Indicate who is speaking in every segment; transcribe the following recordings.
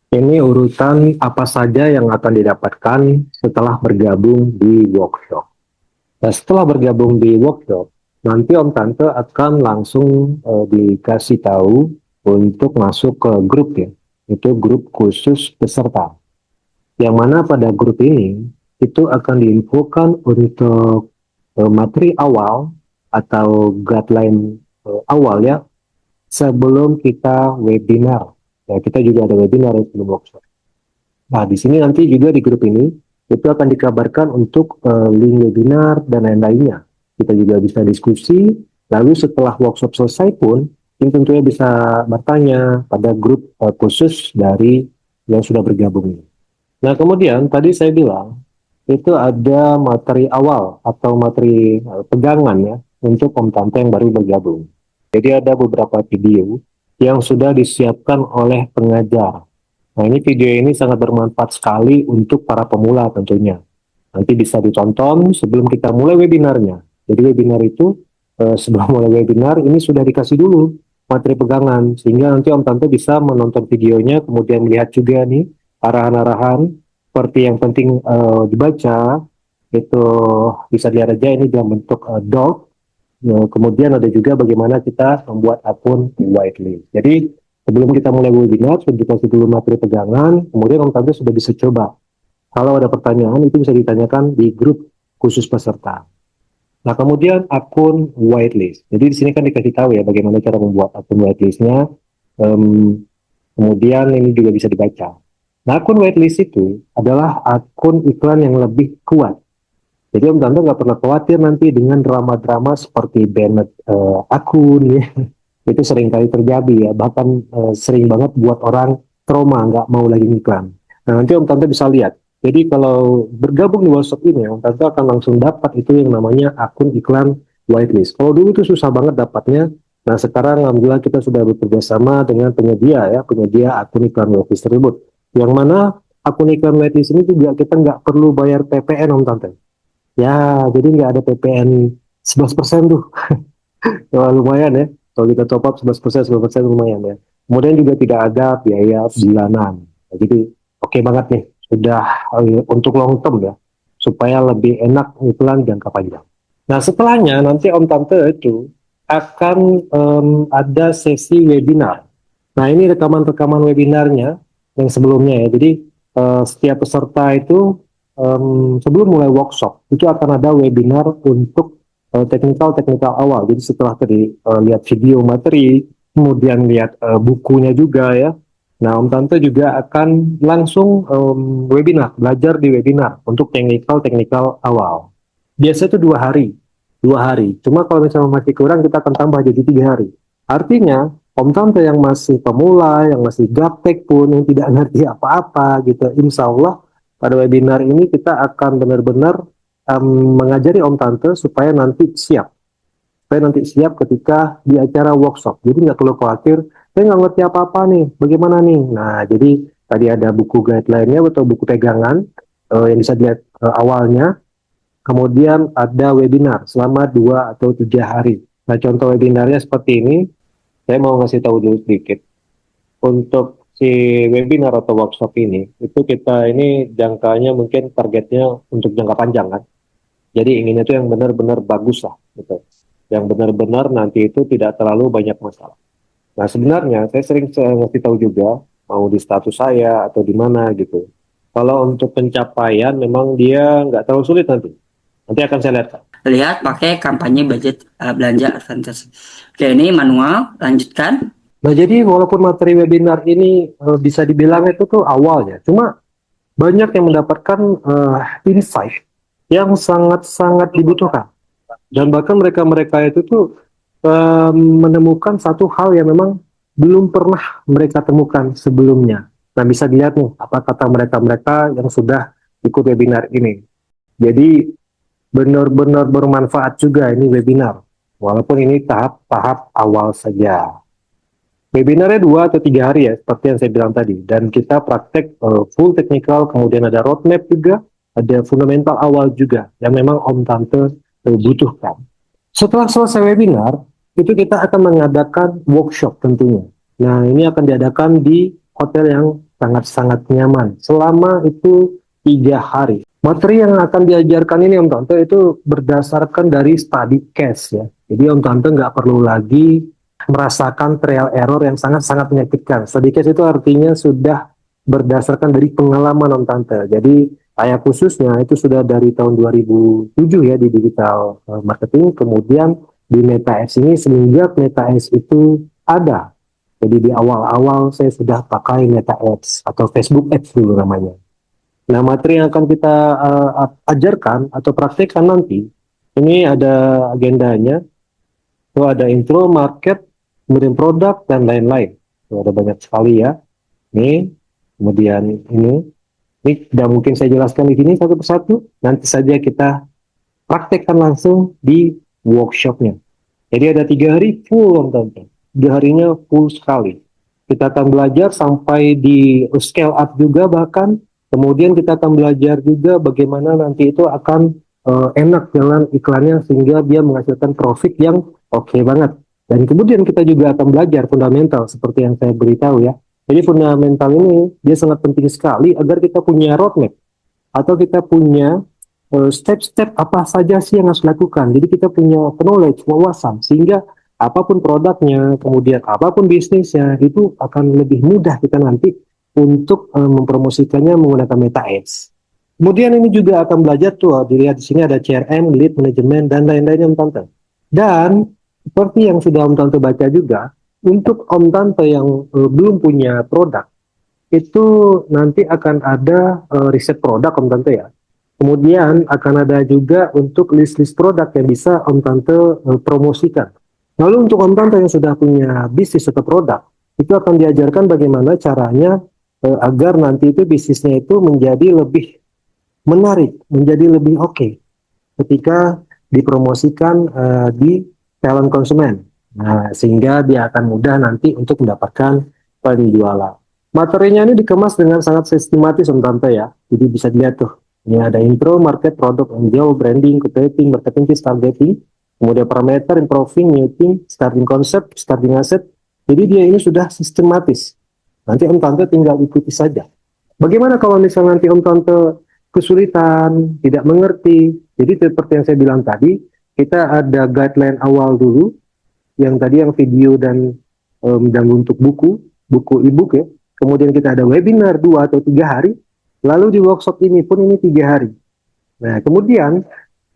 Speaker 1: Ini urutan apa saja yang akan didapatkan setelah bergabung di workshop. Nah, setelah bergabung di workshop, nanti Om Tante akan langsung dikasih tahu untuk masuk ke grup ya. Itu grup khusus peserta. Yang mana pada grup ini itu akan diinfokan untuk materi awal atau guideline awal ya sebelum kita webinar. Ya, kita juga ada webinar ya sebelum workshop. Nah, di sini nanti juga di grup ini itu akan dikabarkan untuk link webinar dan lain-lainnya. Kita juga bisa diskusi. Lalu setelah workshop selesai pun, ini tentunya bisa bertanya pada grup khusus dari yang sudah bergabung ini. Nah, kemudian tadi saya bilang itu ada materi awal atau materi pegangan ya untuk Om Tante yang baru bergabung. Jadi ada beberapa video yang sudah disiapkan oleh pengajar. Nah, ini video ini sangat bermanfaat sekali untuk para pemula tentunya. Nanti bisa ditonton sebelum kita mulai webinarnya. Jadi webinar itu sebelum mulai webinar ini sudah dikasih dulu materi pegangan sehingga nanti Om Tante bisa menonton videonya kemudian lihat juga nih arahan-arahan seperti yang penting dibaca itu bisa dilihat aja ini dalam bentuk doc. Nah, kemudian ada juga bagaimana kita membuat akun whitelist. Jadi sebelum kita mulai webinar, sudah dikasih dulu materi pegangan, kemudian Om Tante sudah bisa coba. Kalau ada pertanyaan, itu bisa ditanyakan di grup khusus peserta. Nah, kemudian akun whitelist. Jadi di sini kan dikasih tahu ya bagaimana cara membuat akun whitelistnya. Um, Kemudian ini juga bisa dibaca. Nah, akun whitelist itu adalah akun iklan yang lebih kuat. Jadi Om Tante nggak pernah khawatir nanti dengan drama-drama seperti banned akun ya. Itu sering kali terjadi ya. Bahkan sering banget buat orang trauma nggak mau lagi iklan. Nah, nanti Om Tante bisa lihat. Jadi kalau bergabung di WhatsApp ini, Om Tante akan langsung dapat itu yang namanya akun iklan whitelist. Kalau dulu itu susah banget dapatnya. Nah, sekarang alhamdulillah kita sudah bekerja sama dengan penyedia ya, penyedia akun iklan whitelist tersebut. Yang mana akun iklan whitelist ini juga kita nggak perlu bayar PPN Om Tante. Ya, jadi nggak ada PPN 11% tuh. Wah, lumayan ya. Kalau kita top up 11%, 11% lumayan ya. Kemudian juga tidak ada biaya bulanan. Nah, jadi oke banget nih. Sudah untuk long term ya. Supaya lebih enak iklan jangka panjang. Nah, setelahnya nanti Om Tante itu akan ada sesi webinar. Nah, ini rekaman-rekaman webinarnya yang sebelumnya ya. Jadi setiap peserta itu sebelum mulai workshop itu akan ada webinar untuk teknikal-teknikal awal. Jadi setelah tadi lihat video materi, kemudian lihat bukunya juga ya. Nah, Om Tante juga akan langsung webinar, belajar di webinar untuk teknikal-teknikal awal. Biasa itu 2 hari, 2 hari. Cuma kalau misalnya masih kurang, kita akan tambah jadi 3 hari. Artinya, Om Tante yang masih pemula, yang masih gaptek pun, yang tidak ngerti apa-apa gitu, insya Allah pada webinar ini kita akan benar-benar mengajari Om Tante supaya nanti siap ketika di acara workshop. Jadi nggak perlu khawatir, saya nggak ngerti apa-apa nih, bagaimana nih? Nah, jadi tadi ada buku guideline-nya atau buku pegangan yang bisa dilihat awalnya. Kemudian ada webinar selama 2 atau 3 hari. Nah, contoh webinarnya seperti ini. Saya mau ngasih tahu dulu sedikit. Untuk si webinar atau workshop ini, itu kita ini jangkanya mungkin targetnya untuk jangka panjang kan. Jadi inginnya itu yang benar-benar bagus lah, gitu. Yang benar-benar nanti itu tidak terlalu banyak masalah. Nah, sebenarnya saya sering ngasih tahu juga, mau di status saya atau di mana gitu. Kalau untuk pencapaian memang dia nggak terlalu sulit nanti. Nanti akan saya lihat.
Speaker 2: Lihat pakai kampanye budget belanja advantage. Oke, ini manual, lanjutkan.
Speaker 1: Nah, jadi walaupun materi webinar ini bisa dibilang itu tuh awalnya, cuma banyak yang mendapatkan insight yang sangat-sangat dibutuhkan. Dan bahkan mereka-mereka itu tuh menemukan satu hal yang memang belum pernah mereka temukan sebelumnya. Nah, bisa dilihat nih apa kata mereka-mereka yang sudah ikut webinar ini. Jadi benar-benar bermanfaat juga ini webinar. Walaupun ini tahap-tahap awal saja. Webinarnya 2 atau 3 hari ya, seperti yang saya bilang tadi. Dan kita praktek full technical, kemudian ada roadmap juga, ada fundamental awal juga, yang memang Om Tante butuhkan. Setelah selesai webinar, itu kita akan mengadakan workshop tentunya. Nah, ini akan diadakan di hotel yang sangat-sangat nyaman selama itu 3 hari. Materi yang akan diajarkan ini Om Tante itu berdasarkan dari study case ya. Jadi Om Tante nggak perlu lagi merasakan trial error yang sangat-sangat menyakitkan. Study case itu artinya sudah berdasarkan dari pengalaman Om Tante. Jadi saya khususnya itu sudah dari tahun 2007 ya di digital marketing, kemudian di Meta Ads ini semenjak Meta Ads itu ada. Jadi di awal-awal saya sudah pakai Meta Ads atau Facebook Ads dulu namanya. Nah, materi yang akan kita ajarkan atau praktekkan nanti, ini ada agendanya, itu ada intro, market, kemudian produk, dan lain-lain. Itu ada banyak sekali ya. Ini, kemudian ini tidak mungkin saya jelaskan di sini satu persatu, nanti saja kita praktekkan langsung di workshopnya. Jadi ada 3 hari full, teman-teman. 3 harinya full sekali. Kita akan belajar sampai di scale up juga bahkan. Kemudian kita akan belajar juga bagaimana nanti itu akan enak jalan iklannya sehingga dia menghasilkan profit yang oke banget. Dan kemudian kita juga akan belajar fundamental seperti yang saya beritahu ya. Jadi fundamental ini dia sangat penting sekali agar kita punya roadmap atau kita punya step-step apa saja sih yang harus dilakukan. Jadi kita punya knowledge, wawasan sehingga apapun produknya, kemudian apapun bisnisnya itu akan lebih mudah kita nanti untuk mempromosikannya menggunakan Meta Ads. Kemudian ini juga akan belajar tuh, dilihat di sini ada CRM, lead management dan lain-lainnya Om Tante. Dan seperti yang sudah Om Tante baca juga, untuk Om Tante yang belum punya produk, itu nanti akan ada riset produk Om Tante ya. Kemudian akan ada juga untuk list-list produk yang bisa Om Tante promosikan. Lalu untuk Om Tante yang sudah punya bisnis atau produk, itu akan diajarkan bagaimana caranya agar nanti itu bisnisnya itu menjadi lebih menarik, menjadi lebih oke ketika dipromosikan di calon konsumen. Nah, sehingga dia akan mudah nanti untuk mendapatkan penjualan. Materinya ini dikemas dengan sangat sistematis Om Tante ya. Jadi bisa dilihat tuh. Ini ada intro, market, product, angel, branding, copywriting, marketing, targeting, kemudian parameter, improving, meeting, starting concept, starting asset. Jadi dia ini sudah sistematis. Nanti Om Tante tinggal ikuti saja. Bagaimana kalau misalnya nanti Om Tante kesulitan, tidak mengerti? Jadi seperti yang saya bilang tadi, kita ada guideline awal dulu, yang tadi yang video dan untuk buku e-book ya. Kemudian kita ada webinar 2 atau 3 hari, lalu di workshop ini pun ini 3 hari. Nah, kemudian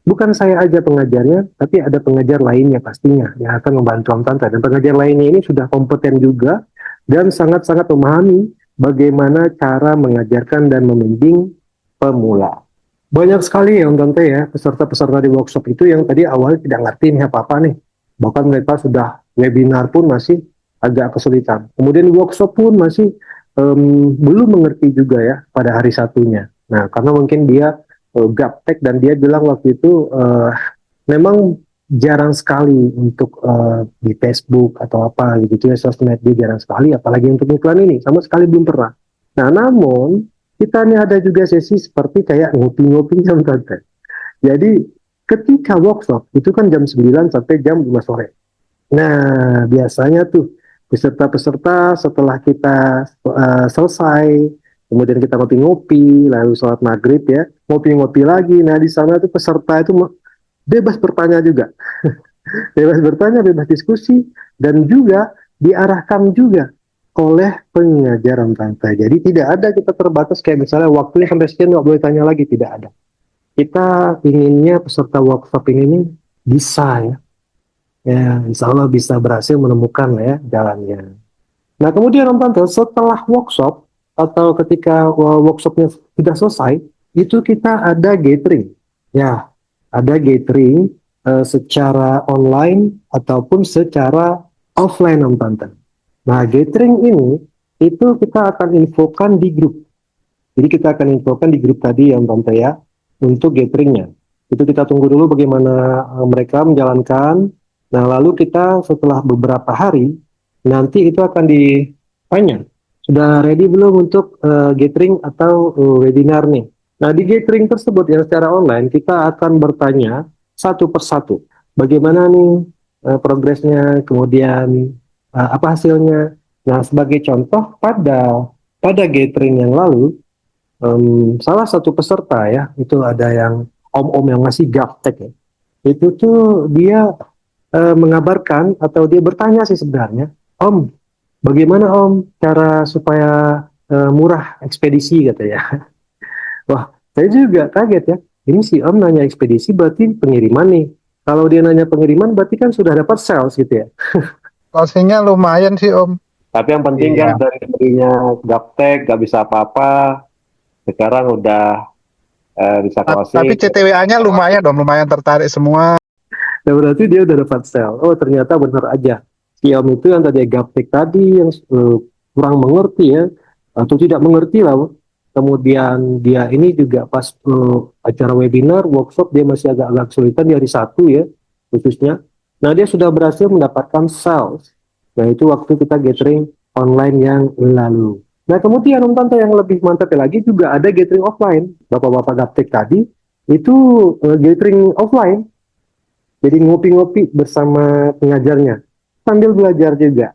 Speaker 1: bukan saya aja pengajarnya, tapi ada pengajar lainnya pastinya yang akan membantu Om Tante. Dan pengajar lainnya ini sudah kompeten juga dan sangat-sangat memahami bagaimana cara mengajarkan dan membimbing pemula. Banyak sekali ya Om Tante ya, peserta-peserta di workshop itu yang tadi awalnya tidak ngerti nih apa-apa nih. Bahkan mereka sudah webinar pun masih agak kesulitan. Kemudian workshop pun masih belum mengerti juga ya pada hari satunya. Nah, karena mungkin dia gaptek dan dia bilang waktu itu memang jarang sekali untuk di Facebook atau apa gitu ya, sosmed dia jarang sekali, apalagi untuk iklan ini sama sekali belum pernah. Nah, namun kita ini ada juga sesi seperti kayak ngopi-ngopi jam Tante. Jadi ketika workshop itu kan jam 9 sampai jam 5 sore. Nah, biasanya tuh peserta-peserta setelah kita selesai, kemudian kita ngopi-ngopi, lalu sholat maghrib ya, ngopi-ngopi lagi. Nah, di sana tuh peserta itu bebas bertanya juga. Bebas bertanya, bebas diskusi, dan juga diarahkan juga oleh pengajar Om Tante. Jadi tidak ada kita terbatas kayak misalnya waktunya sampai sekian nggak boleh tanya lagi, tidak ada. Kita inginnya peserta workshop ini bisa ya, insya Allah bisa berhasil menemukan ya jalannya. Nah, kemudian Om Tante setelah workshop atau ketika workshopnya sudah selesai, itu kita ada gathering. Ya, ada gathering secara online ataupun secara offline Om Tante. Nah, gathering ini itu kita akan infokan di grup. Jadi kita akan infokan di grup tadi Om Tante ya, untuk gatheringnya. Itu kita tunggu dulu bagaimana mereka menjalankan. Nah, lalu kita setelah beberapa hari, nanti itu akan ditanya, sudah ready belum untuk gathering atau webinar nih? Nah, di gathering tersebut yang secara online, kita akan bertanya satu persatu. Bagaimana nih progresnya, kemudian apa hasilnya. Nah, sebagai contoh pada pada gathering yang lalu, salah satu peserta ya, itu ada yang om-om yang masih gaptek ya, itu tuh dia mengabarkan atau dia bertanya sih sebenarnya, Om, bagaimana Om cara supaya murah ekspedisi katanya. Wah, saya juga kaget ya. Ini si Om nanya ekspedisi berarti pengiriman nih. Kalau dia nanya pengiriman berarti kan sudah dapat sales gitu ya.
Speaker 3: Closingnya lumayan sih Om.
Speaker 1: Tapi yang penting kan
Speaker 3: Iya.
Speaker 1: dari tadinya gaptek, gak bisa apa-apa, sekarang udah bisa
Speaker 3: Tapi
Speaker 1: closing.
Speaker 3: CTWA-nya lumayan dong, lumayan tertarik semua.
Speaker 1: Nah, berarti dia udah dapat sell. Oh, ternyata benar aja. Si Om itu yang tadi gaptek tadi yang kurang mengerti ya, atau tidak mengerti lah. Kemudian dia ini juga pas acara webinar, workshop dia masih agak-agak kesulitan di hari satu ya, khususnya. Nah, dia sudah berhasil mendapatkan sales. Nah, itu waktu kita gathering online yang lalu. Nah, kemudian Om Tante yang lebih mantap lagi juga ada gathering offline. Bapak-bapak gaptek tadi itu gathering offline. Jadi ngopi-ngopi bersama pengajarnya sambil belajar juga.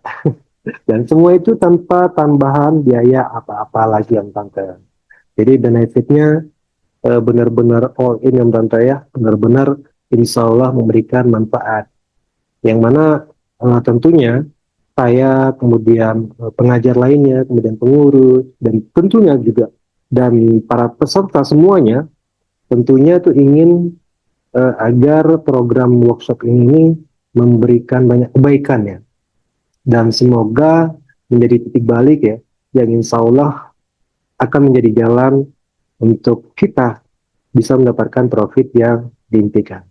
Speaker 1: Dan semua itu tanpa tambahan biaya apa-apa lagi yang tante. Jadi benefitnya benar-benar all in yang tante ya, benar-benar insya Allah memberikan manfaat. Yang mana tentunya saya, kemudian pengajar lainnya, kemudian pengurus, dan tentunya juga dan para peserta semuanya tentunya tuh ingin agar program workshop ini memberikan banyak kebaikan ya, dan semoga menjadi titik balik ya, yang insya Allah akan menjadi jalan untuk kita bisa mendapatkan profit yang diimpikan.